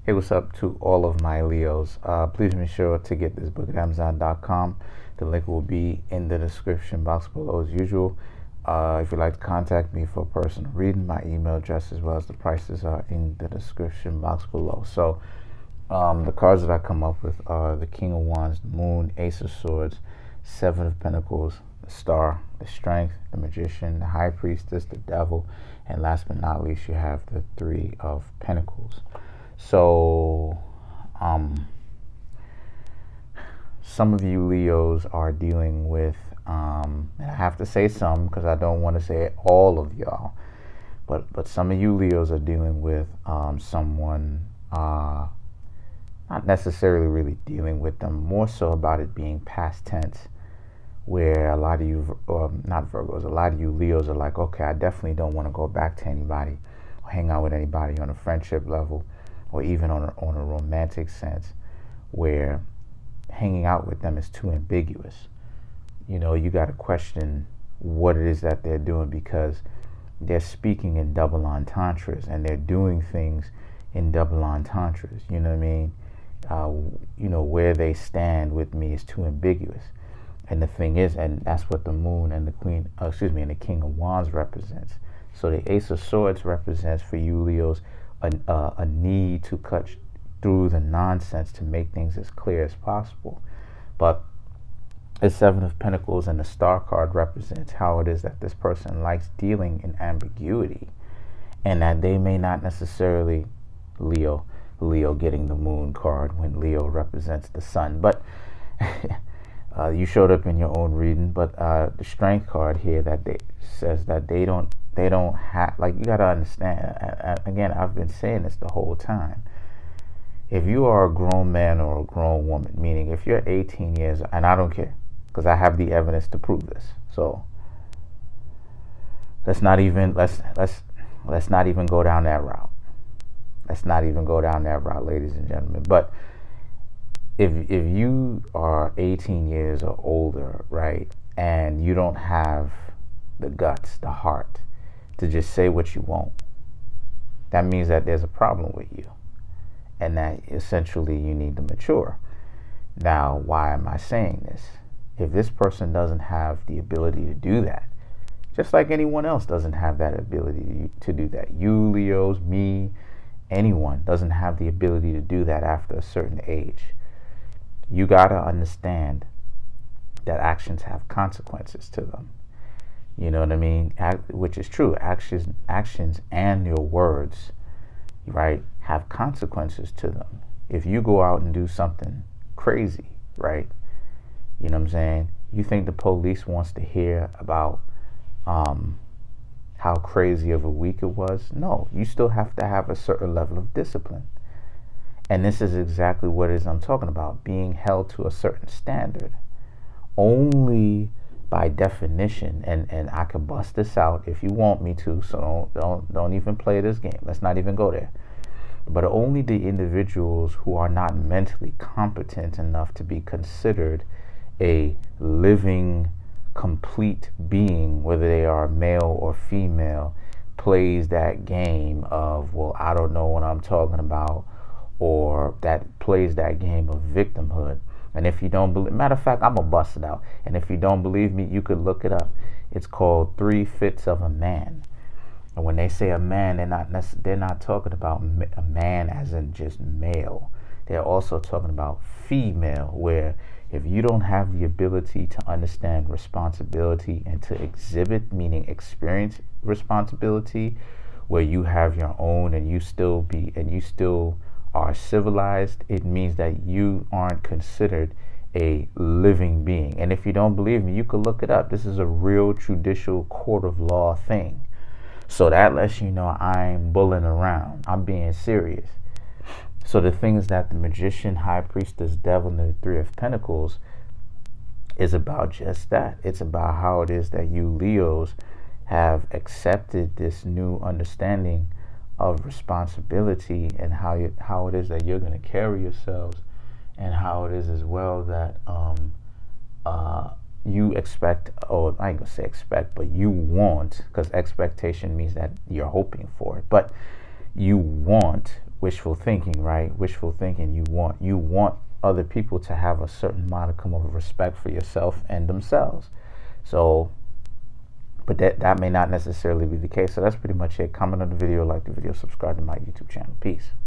Hey, what's up to all of my Leos? Please be sure to get this book at Amazon.com. The link will be in the description box below as usual. If you'd like to contact me for personal reading, my email address as well as the prices are in the description box below. So the cards that I come up with are the King of Wands, the Moon, Ace of Swords, Seven of Pentacles, the Star, the Strength, the Magician, the High Priestess, the Devil, and last but not least, you have the Three of Pentacles. So, some of you Leos are dealing with, and I have to say some because I don't want to say all of y'all, but some of you Leos are dealing with someone, not necessarily really dealing with them, more so about it being past tense, where a lot of you, not Virgos, a lot of you Leos are like, okay, I definitely don't want to go back to anybody or hang out with anybody on a friendship level, or even on a romantic sense, where hanging out with them is too ambiguous. You know, you got to question what it is that they're doing, because they're speaking in double entendres and they're doing things in double entendres. You know what I mean? Where they stand with me is too ambiguous. And the thing is, and that's what the Moon and the King of Wands represents. So the Ace of Swords represents for you Leos a need to cut through the nonsense to make things as clear as possible. But the Seven of Pentacles and the Star card represents how it is that this person likes dealing in ambiguity, and that they may not necessarily, Leo getting the Moon card when Leo represents the Sun, but you showed up in your own reading. But the Strength card here that says that they don't have, like, you got to understand, again, I've been saying this the whole time. If you are a grown man or a grown woman, meaning if you're 18 years, and I don't care, because I have the evidence to prove this. So let's not even go down that route. Let's not even go down that route, ladies and gentlemen. But if you are 18 years or older, right, and you don't have the guts, the heart, to just say what you want, that means that there's a problem with you, and that essentially you need to mature. Now, why am I saying this? If this person doesn't have the ability to do that, just like anyone else doesn't have that ability to do that, you Leos, me, anyone doesn't have the ability to do that after a certain age, you gotta understand that actions have consequences to them. You know what I mean? Which is true. Actions and your words, right, have consequences to them. If you go out and do something crazy, right, you know what I'm saying? You think the police wants to hear about how crazy of a week it was? No, you still have to have a certain level of discipline. And this is exactly what it is I'm talking about, being held to a certain standard. Only by definition, and I can bust this out if you want me to, so don't even play this game. Let's not even go there. But only the individuals who are not mentally competent enough to be considered a living, complete being, whether they are male or female, plays that game of, well, I don't know what I'm talking about, or that plays that game of victimhood. And if you don't believe, matter of fact, I'm gonna bust it out. And if you don't believe me, you could look it up. It's called 3 Fifths of a Man. And when they say a man, they're not talking about a man as in just male. They're also talking about female, where if you don't have the ability to understand responsibility and to exhibit, meaning experience responsibility, where you have your own and you still are civilized, it means that you aren't considered a living being. And if you don't believe me, you can look it up. This is a real judicial court of law thing. So that lets you know I ain't bullying around. I'm being serious. So the thing is that the Magician, High Priestess, Devil, and the Three of Pentacles is about just that. It's about how it is that you Leos have accepted this new understanding of responsibility, and how it is that you're going to carry yourselves, and how it is as well that you expect, or I ain't gonna say expect, but you want, because expectation means that you're hoping for it, but you want wishful thinking, right? Wishful thinking. You want other people to have a certain modicum of respect for yourself and themselves. So, but that may not necessarily be the case. So that's pretty much it. Comment on the video, like the video, subscribe to my YouTube channel. Peace.